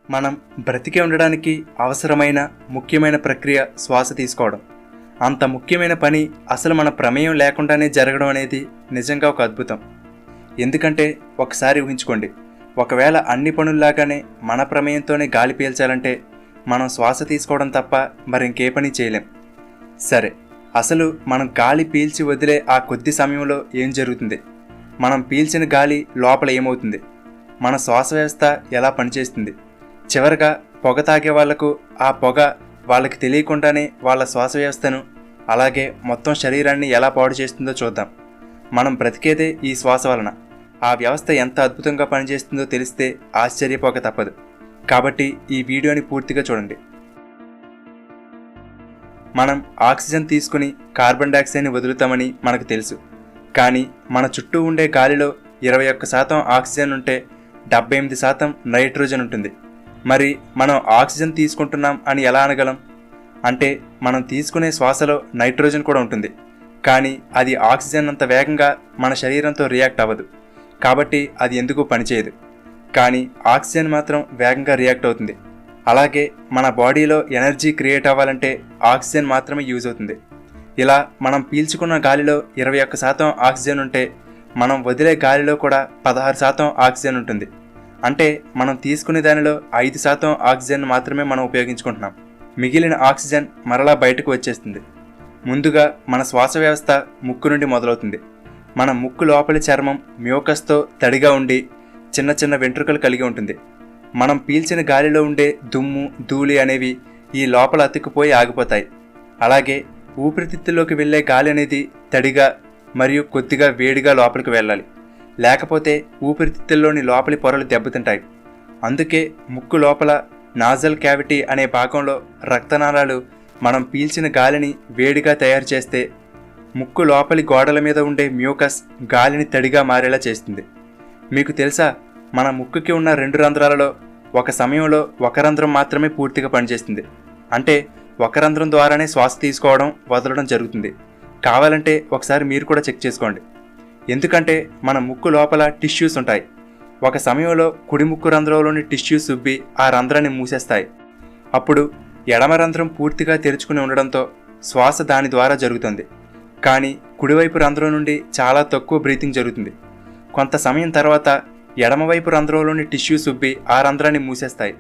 మనం బ్రతికే ఉండడానికి అవసరమైన ముఖ్యమైన ప్రక్రియ శ్వాస తీసుకోవడం. అంత ముఖ్యమైన పని అసలు మన ప్రమేయం లేకుండానే జరగడం అనేది నిజంగా ఒక అద్భుతం. ఎందుకంటే ఒకసారి ఊహించుకోండి, ఒకవేళ అన్ని పనుల్లాగానే మన ప్రమేయంతోనే గాలి పీల్చాలంటే మనం శ్వాస తీసుకోవడం తప్ప మరింకే పని చేయలేం. సరే, అసలు మనం గాలి పీల్చి వదిలే ఆ కొద్ది సమయంలో ఏం జరుగుతుంది? మనం పీల్చిన గాలి లోపల ఏమవుతుంది? మన శ్వాస వ్యవస్థ ఎలా పనిచేస్తుంది? చివరగా పొగ తాగే వాళ్లకు ఆ పొగ వాళ్ళకి తెలియకుండానే వాళ్ళ శ్వాస వ్యవస్థను అలాగే మొత్తం శరీరాన్ని ఎలా పాడు చేస్తుందో చూద్దాం. మనం బ్రతికేదే ఈ శ్వాస వలన. ఆ వ్యవస్థ ఎంత అద్భుతంగా పనిచేస్తుందో తెలిస్తే ఆశ్చర్యపోక తప్పదు. కాబట్టి ఈ వీడియోని పూర్తిగా చూడండి. మనం ఆక్సిజన్ తీసుకుని కార్బన్ డైఆక్సైడ్ని వదులుతామని మనకు తెలుసు. కానీ మన చుట్టూ ఉండే గాలిలో 21% ఆక్సిజన్ ఉంటే 78% నైట్రోజన్ ఉంటుంది. మరి మనం ఆక్సిజన్ తీసుకుంటున్నాం అని ఎలా అనగలం? అంటే మనం తీసుకునే శ్వాసలో నైట్రోజన్ కూడా ఉంటుంది, కానీ అది ఆక్సిజన్ అంత వేగంగా మన శరీరంతో రియాక్ట్ అవ్వదు. కాబట్టి అది ఎందుకు పనిచేయదు. కానీ ఆక్సిజన్ మాత్రం వేగంగా రియాక్ట్ అవుతుంది. అలాగే మన బాడీలో ఎనర్జీ క్రియేట్ అవ్వాలంటే ఆక్సిజన్ మాత్రమే యూజ్ అవుతుంది. ఇలా మనం పీల్చుకున్న గాలిలో 21% ఆక్సిజన్ ఉంటే మనం వదిలే గాలిలో కూడా 16% ఆక్సిజన్ ఉంటుంది. అంటే మనం తీసుకునే దానిలో 5% ఆక్సిజన్ మాత్రమే మనం ఉపయోగించుకుంటున్నాం. మిగిలిన ఆక్సిజన్ మరలా బయటకు వచ్చేస్తుంది. ముందుగా మన శ్వాస వ్యవస్థ ముక్కు నుండి మొదలవుతుంది. మన ముక్కు లోపలి చర్మం మ్యూకస్తో తడిగా ఉండి చిన్న చిన్న వెంట్రుకలు కలిగి ఉంటుంది. మనం పీల్చిన గాలిలో ఉండే దుమ్ము, ధూళి అనేవి ఈ లోపల అతుక్కుపోయి ఆగిపోతాయి. అలాగే ఊపిరితిత్తుల్లోకి వెళ్ళే గాలి అనేది తడిగా మరియు కొద్దిగా వేడిగా లోపలికి వెళ్ళాలి. లేకపోతే ఊపిరితిత్తుల్లోని లోపలి పొరలు దెబ్బతింటాయి. అందుకే ముక్కు లోపల నాజల్ క్యావిటీ అనే భాగంలో రక్తనాళాలు మనం పీల్చిన గాలిని వేడిగా తయారు చేస్తే ముక్కు లోపలి గోడల మీద ఉండే మ్యూకస్ గాలిని తడిగా మారేలా చేస్తుంది. మీకు తెలుసా, మన ముక్కుకి ఉన్న 2 రంధ్రాలలో ఒక సమయంలో ఒక రంధ్రం మాత్రమే పూర్తిగా పనిచేస్తుంది. అంటే ఒక రంధ్రం ద్వారానే శ్వాస తీసుకోవడం, వదలడం జరుగుతుంది. కావాలంటే ఒకసారి మీరు కూడా చెక్ చేసుకోండి. ఎందుకంటే మన ముక్కు లోపల టిష్యూస్ ఉంటాయి. ఒక సమయంలో కుడి ముక్కు రంధ్రంలోని టిష్యూస్ ఉబ్బి ఆ రంధ్రాన్ని మూసేస్తాయి. అప్పుడు ఎడమ రంధ్రం పూర్తిగా తెరుచుకుని ఉండడంతో శ్వాస దాని ద్వారా జరుగుతుంది. కానీ కుడివైపు రంధ్రం నుండి చాలా తక్కువ బ్రీతింగ్ జరుగుతుంది. కొంత సమయం తర్వాత ఎడమవైపు రంధ్రంలోని టిష్యూస్ ఉబ్బి ఆ రంధ్రాన్ని మూసేస్తాయి.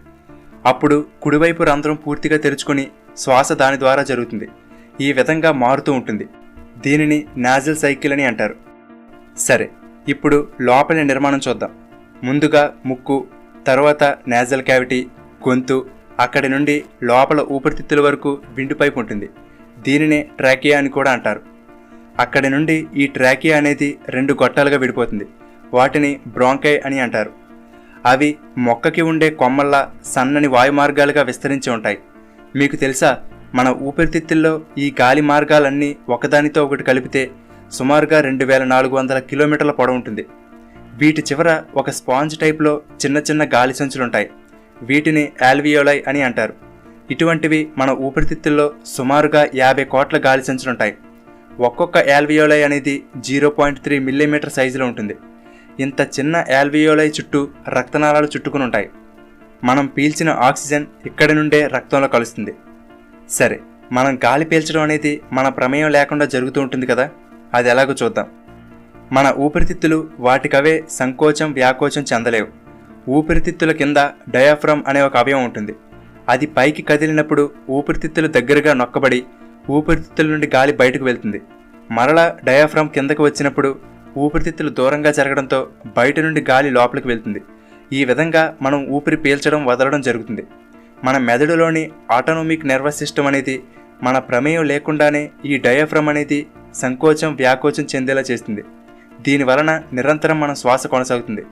అప్పుడు కుడివైపు రంధ్రం పూర్తిగా తెరుచుకుని శ్వాస దాని ద్వారా జరుగుతుంది. ఈ విధంగా మారుతూ ఉంటుంది. దీనిని నాజల్ సైకిల్ అని అంటారు. సరే, ఇప్పుడు లోపలి నిర్మాణం చూద్దాం. ముందుగా ముక్కు, తర్వాత నాజల్ క్యావిటీ, గొంతు, అక్కడి నుండి లోపల ఊపిరితిత్తుల వరకు విండ్ పైప్ ఉంటుంది. దీనినే ట్రాకియా అని కూడా అంటారు. అక్కడి నుండి ఈ ట్రాకియా అనేది 2 గొట్టాలుగా విడిపోతుంది. వాటిని బ్రాంకై అని అంటారు. అవి మొక్కకి ఉండే కొమ్మల్లా సన్నని వాయు మార్గాలుగా విస్తరించి ఉంటాయి. మీకు తెలుసా, మన ఊపిరితిత్తుల్లో ఈ గాలి మార్గాలన్నీ ఒకదానితో ఒకటి కలిపితే సుమారుగా 2400 కిలోమీటర్ల పొడవు ఉంటుంది. వీటి చివర ఒక స్పాంజ్ టైప్లో చిన్న చిన్న గాలి సంచులుంటాయి. వీటిని ఆల్వియోలై అని అంటారు. ఇటువంటివి మన ఊపిరితిత్తుల్లో సుమారుగా 50 కోట్ల గాలి సంచులుంటాయి. ఒక్కొక్క ఆల్వియోలై అనేది 0.3 మిల్లీమీటర్ సైజులో ఉంటుంది. ఇంత చిన్న ఆల్వియోలై చుట్టూ రక్తనాళాలు చుట్టుకుని ఉంటాయి. మనం పీల్చిన ఆక్సిజన్ ఇక్కడి నుండే రక్తంలో కలుస్తుంది. సరే, మనం గాలి పీల్చడం అనేది మన ప్రమేయం లేకుండా జరుగుతూ ఉంటుంది కదా. అది ఎలాగో చూద్దాం. మన ఊపిరితిత్తులు వాటికవే సంకోచం, వ్యాకోచం చెందలేవు. ఊపిరితిత్తుల కింద డయాఫ్రమ్ అనే ఒక అవయవం ఉంటుంది. అది పైకి కదిలినప్పుడు ఊపిరితిత్తులు దగ్గరగా నొక్కబడి ఊపిరితిత్తుల నుండి గాలి బయటకు వెళ్తుంది. మరలా డయాఫ్రమ్ కిందకు వచ్చినప్పుడు ఊపిరితిత్తులు దూరంగా జరగడంతో బయట నుండి గాలి లోపలికి వెళ్తుంది. ఈ విధంగా మనం ఊపిరి పీల్చడం, వదలడం జరుగుతుంది. మన మెదడులోని ఆటోనమిక్ నర్వస్ సిస్టమ్ అనేది మన ప్రమేయం లేకుండానే ఈ డయాఫ్రమ్ అనేది సంకోచం, వ్యాకోచం చెందేలా చేస్తుంది. దీనివలన నిరంతరం మన శ్వాస కొనసాగుతుంది.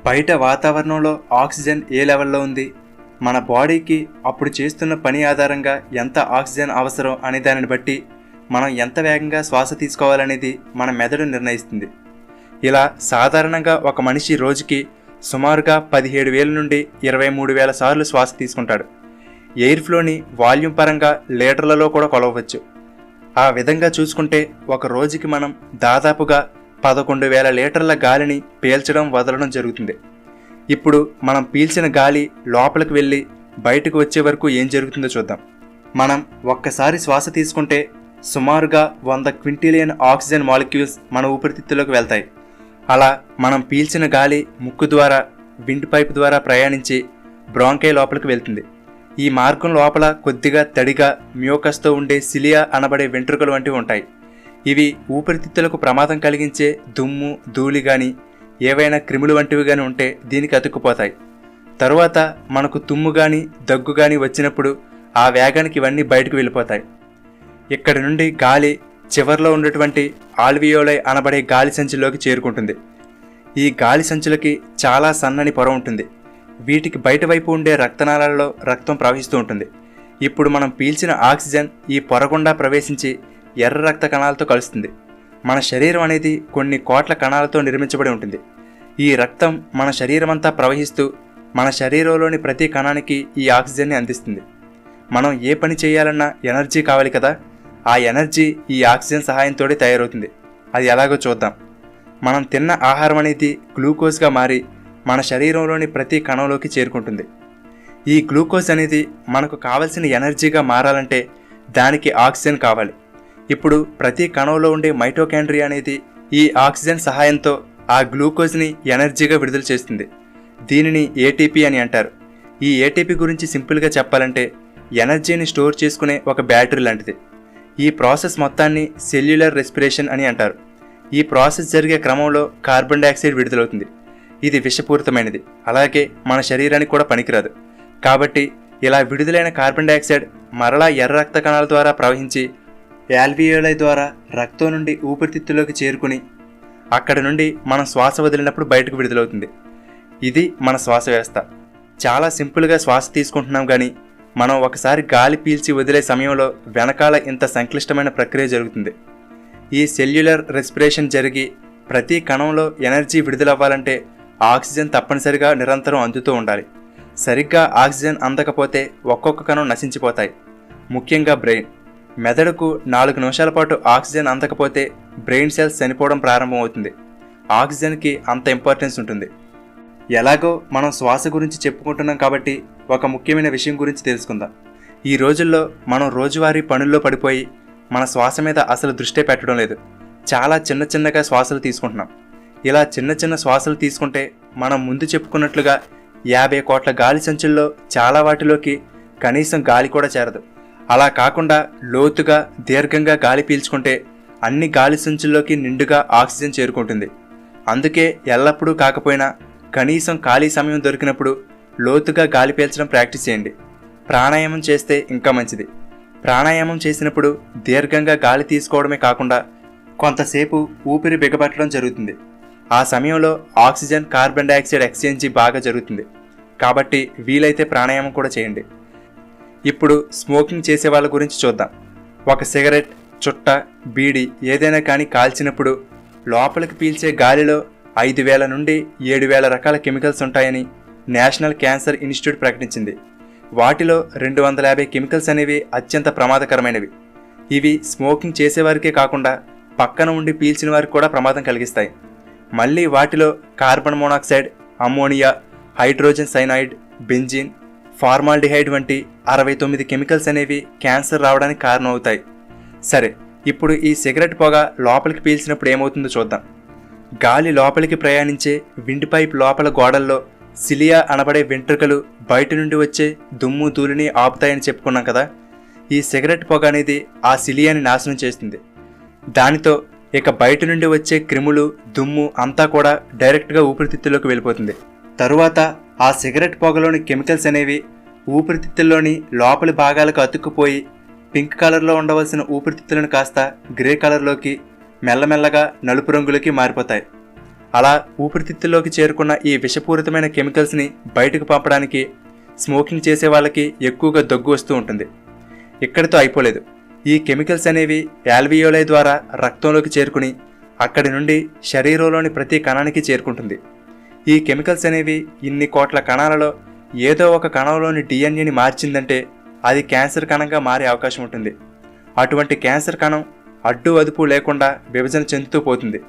బయట వాతావరణంలో ఆక్సిజన్ ఏ లెవెల్లో ఉంది, మన బాడీకి అప్పుడు చేస్తున్న పని ఆధారంగా ఎంత ఆక్సిజన్ అవసరం అనే దానిని బట్టి మనం ఎంత వేగంగా శ్వాస తీసుకోవాలనేది మన మెదడు నిర్ణయిస్తుంది. ఇలా సాధారణంగా ఒక మనిషి రోజుకి సుమారుగా 17,000 నుండి 23,000 సార్లు శ్వాస తీసుకుంటాడు. ఎయిర్ ఫ్లోని వాల్యూమ్ పరంగా లీటర్లలో కూడా కొలవచ్చు. ఆ విధంగా చూసుకుంటే ఒక రోజుకి మనం దాదాపుగా 11,000 లీటర్ల గాలిని పీల్చడం, వదలడం జరుగుతుంది. ఇప్పుడు మనం పీల్చిన గాలి లోపలికి వెళ్ళి బయటకు వచ్చే వరకు ఏం జరుగుతుందో చూద్దాం. మనం ఒక్కసారి శ్వాస తీసుకుంటే సుమారుగా 100 క్వింటిలియన్ ఆక్సిజన్ మాలిక్యూల్స్ మన ఊపిరితిత్తుల్లోకి వెళ్తాయి. అలా మనం పీల్చిన గాలి ముక్కు ద్వారా విండ్ పైప్ ద్వారా ప్రయాణించి బ్రాంకై లోపలికి వెళ్తుంది. ఈ మార్గం లోపల కొద్దిగా తడిగా మ్యూకస్తో ఉండే సిలియా అనబడే వెంట్రుకలు వంటివి ఉంటాయి. ఇవి ఊపిరితిత్తులకు ప్రమాదం కలిగించే దుమ్ము, ధూళి కానీ ఏవైనా క్రిములు వంటివి కానీ ఉంటే దీనికి అతుక్కుపోతాయి. తరువాత మనకు తుమ్ము కానీ దగ్గు కానీ వచ్చినప్పుడు ఆ వేగానికి ఇవన్నీ బయటకు వెళ్ళిపోతాయి. ఇక్కడి నుండి గాలి చివర్లో ఉన్నటువంటి ఆల్వియోలై అనబడే గాలి సంచుల్లోకి చేరుకుంటుంది. ఈ గాలి సంచులకి చాలా సన్నని పొర ఉంటుంది. వీటికి బయట వైపు ఉండే రక్తనాళాలలో రక్తం ప్రవహిస్తూ ఉంటుంది. ఇప్పుడు మనం పీల్చిన ఆక్సిజన్ ఈ పొర గుండా ప్రవేశించి ఎర్ర రక్త కణాలతో కలుస్తుంది. మన శరీరం అనేది కొన్ని కోట్ల కణాలతో నిర్మించబడి ఉంటుంది. ఈ రక్తం మన శరీరమంతా ప్రవహిస్తూ మన శరీరంలోని ప్రతి కణానికి ఈ ఆక్సిజన్ని అందిస్తుంది. మనం ఏ పని చేయాలన్నా ఎనర్జీ కావాలి కదా, ఆ ఎనర్జీ ఈ ఆక్సిజన్ సహాయంతో తయారవుతుంది. అది ఎలాగో చూద్దాం. మనం తిన్న ఆహారం అనేది గ్లూకోజ్గా మారి మన శరీరంలోని ప్రతి కణంలోకి చేరుకుంటుంది. ఈ గ్లూకోజ్ అనేది మనకు కావలసిన ఎనర్జీగా మారాలంటే దానికి ఆక్సిజన్ కావాలి. ఇప్పుడు ప్రతి కణంలో ఉండే మైటోకాండ్రియా అనేది ఈ ఆక్సిజన్ సహాయంతో ఆ గ్లూకోజ్ని ఎనర్జీగా విడుదల చేస్తుంది. దీనిని ఏటీపీ అని అంటారు. ఈ ఏటీపీ గురించి సింపుల్గా చెప్పాలంటే ఎనర్జీని స్టోర్ చేసుకునే ఒక బ్యాటరీ లాంటిది. ఈ ప్రాసెస్ మొత్తాన్ని సెల్యులర్ రెస్పిరేషన్ అని అంటారు. ఈ ప్రాసెస్ జరిగే క్రమంలో కార్బన్ డైఆక్సైడ్ విడుదలవుతుంది. ఇది విషపూరితమైనది, అలాగే మన శరీరానికి కూడా పనికిరాదు. కాబట్టి ఇలా విడుదలైన కార్బన్ డైఆక్సైడ్ మరలా ఎర్ర రక్త కణాల ద్వారా ప్రవహించి ఆల్వియోలై ద్వారా రక్తం నుండి ఊపిరితిత్తులోకి చేరుకుని అక్కడి నుండి మనం శ్వాస వదిలినప్పుడు బయటకు విడుదలవుతుంది. ఇది మన శ్వాస వ్యవస్థ. చాలా సింపుల్గా శ్వాస తీసుకుంటున్నాం, కానీ మనం ఒకసారి గాలి పీల్చి వదిలే సమయంలో వెనకాల ఇంత సంక్లిష్టమైన ప్రక్రియ జరుగుతుంది. ఈ సెల్యులర్ రెస్పిరేషన్ జరిగి ప్రతి కణంలో ఎనర్జీ విడుదలవ్వాలంటే ఆక్సిజన్ తప్పనిసరిగా నిరంతరం అందుతూ ఉండాలి. సరిగ్గా ఆక్సిజన్ అందకపోతే ఒక్కొక్క కణం నశించిపోతాయి. ముఖ్యంగా బ్రెయిన్, మెదడుకు 4 నిమిషాల పాటు ఆక్సిజన్ అందకపోతే బ్రెయిన్ సెల్స్ చనిపోవడం ప్రారంభమవుతుంది. ఆక్సిజన్కి అంత ఇంపార్టెన్స్ ఉంటుంది. ఎలాగో మనం శ్వాస గురించి చెప్పుకుంటున్నాం కాబట్టి ఒక ముఖ్యమైన విషయం గురించి తెలుసుకుందాం. ఈ రోజుల్లో మనం రోజువారీ పనుల్లో పడిపోయి మన శ్వాస మీద అసలు దృష్టి పెట్టడం లేదు. చాలా చిన్నగా శ్వాసలు తీసుకుంటున్నాం. ఇలా చిన్న శ్వాసలు తీసుకుంటే మనం ముందు చెప్పుకున్నట్లుగా 50 కోట్ల గాలి సంచుల్లో చాలా వాటిలోకి కనీసం గాలి కూడా చేరదు. అలా కాకుండా లోతుగా దీర్ఘంగా గాలి పీల్చుకుంటే అన్ని గాలి సంచుల్లోకి నిండుగా ఆక్సిజన్ చేరుకుంటుంది. అందుకే ఎల్లప్పుడూ కాకపోయినా కనీసం ఖాళీ సమయం దొరికినప్పుడు లోతుగా గాలి పీల్చడం ప్రాక్టీస్ చేయండి. ప్రాణాయామం చేస్తే ఇంకా మంచిది. ప్రాణాయామం చేసినప్పుడు దీర్ఘంగా గాలి తీసుకోవడమే కాకుండా కొంతసేపు ఊపిరి బిగపట్టడం జరుగుతుంది. ఆ సమయంలో ఆక్సిజన్ కార్బన్ డైఆక్సైడ్ ఎక్స్చేంజ్ బాగా జరుగుతుంది. కాబట్టి వీలైతే ప్రాణాయామం కూడా చేయండి. ఇప్పుడు స్మోకింగ్ చేసే వాళ్ళ గురించి చూద్దాం. ఒక సిగరెట్, చుట్ట, బీడి ఏదైనా కానీ కాల్చినప్పుడు లోపలికి పీల్చే గాలిలో 5,000 నుండి 7,000 రకాల కెమికల్స్ ఉంటాయని నేషనల్ క్యాన్సర్ ఇన్స్టిట్యూట్ ప్రకటించింది. వాటిలో 250 కెమికల్స్ అనేవి అత్యంత ప్రమాదకరమైనవి. ఇవి స్మోకింగ్ చేసేవారికే కాకుండా పక్కన ఉండి పీల్చిన వారికి కూడా ప్రమాదం కలిగిస్తాయి. మళ్ళీ వాటిలో carbon monoxide, ammonia, hydrogen cyanide, benzene, formaldehyde వంటి 69 కెమికల్స్ అనేవి క్యాన్సర్ రావడానికి కారణం అవుతాయి. సరే, ఇప్పుడు ఈ సిగరెట్ పొగ లోపలికి పీల్చినప్పుడు ఏమవుతుందో చూద్దాం. గాలి లోపలికి ప్రయాణించే విండ్ పైప్ లోపల గోడల్లో సిలియా అనబడే వెంట్రుకలు బయట నుండి వచ్చే దుమ్ము, ధూళిని ఆపుతాయని చెప్పుకున్నాం కదా. ఈ సిగరెట్ పొగ అనేది ఆ సిలియాని నాశనం చేస్తుంది. దానితో ఇక బయట నుండి వచ్చే క్రిములు, దుమ్ము అంతా కూడా డైరెక్ట్గా ఊపిరితిత్తుల్లోకి వెళ్ళిపోతుంది. తరువాత ఆ సిగరెట్ పొగలోని కెమికల్స్ అనేవి ఊపిరితిత్తుల్లోని లోపలి భాగాలకు అతుక్కుపోయి పింక్ కలర్లో ఉండవలసిన ఊపిరితిత్తులను కాస్త గ్రే కలర్లోకి, మెల్లమెల్లగా నలుపు రంగులకి మారిపోతాయి. అలా ఊపిరితిత్తుల్లోకి చేరుకున్న ఈ విషపూరితమైన కెమికల్స్ని బయటకు పంపడానికి స్మోకింగ్ చేసే వాళ్ళకి ఎక్కువగా దగ్గు వస్తూ ఉంటుంది. ఇక్కడితో అయిపోలేదు. ఈ కెమికల్స్ అనేవి ఆల్వియోలై ద్వారా రక్తంలోకి చేరుకుని అక్కడి నుండి శరీరంలోని ప్రతి కణానికి చేరుకుంటుంది. ఈ కెమికల్స్ అనేవి ఇన్ని కోట్ల కణాలలో ఏదో ఒక కణంలోని డిఎన్ఏని మార్చిందంటే అది క్యాన్సర్ కణంగా మారే అవకాశం ఉంటుంది. అటువంటి క్యాన్సర్ కణం అడ్డు అదుపు లేకుండా విభజన చెందుతూ పోతుంది.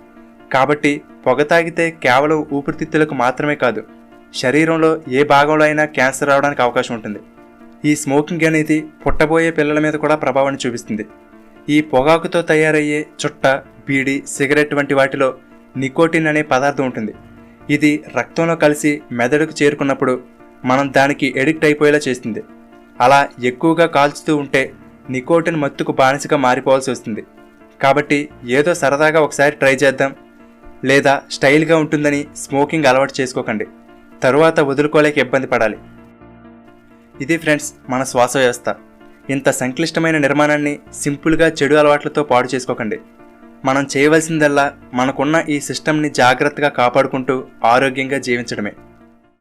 కాబట్టి పొగ తాగితే కేవలం ఊపిరితిత్తులకు మాత్రమే కాదు, శరీరంలో ఏ భాగంలో అయినా క్యాన్సర్ రావడానికి అవకాశం ఉంటుంది. ఈ స్మోకింగ్ అనేది పుట్టబోయే పిల్లల మీద కూడా ప్రభావాన్ని చూపిస్తుంది. ఈ పొగాకుతో తయారయ్యే చుట్ట, బీడి, సిగరెట్ వంటి వాటిలో నికోటిన్ అనే పదార్థం ఉంటుంది. ఇది రక్తంలో కలిసి మెదడుకు చేరుకున్నప్పుడు మనం దానికి ఎడిక్ట్ అయిపోయేలా చేస్తుంది. అలా ఎక్కువగా కాల్చుతూ ఉంటే నికోటిన్ మత్తుకు బానిసగా మారిపోవాల్సి వస్తుంది. కాబట్టి ఏదో సరదాగా ఒకసారి ట్రై చేద్దాం, లేదా స్టైల్గా ఉంటుందని స్మోకింగ్ అలవాటు చేసుకోకండి. తరువాత వదులుకోలేక ఇబ్బంది పడాలి. ఇది ఫ్రెండ్స్ మన శ్వాస వ్యవస్థ. ఇంత సంక్లిష్టమైన నిర్మాణాన్ని సింపుల్గా చెడు అలవాట్లతో పాడు చేసుకోకండి. మనం చేయవలసిందల్లా మనకున్న ఈ సిస్టమ్ని జాగ్రత్తగా కాపాడుకుంటూ ఆరోగ్యంగా జీవించడమే.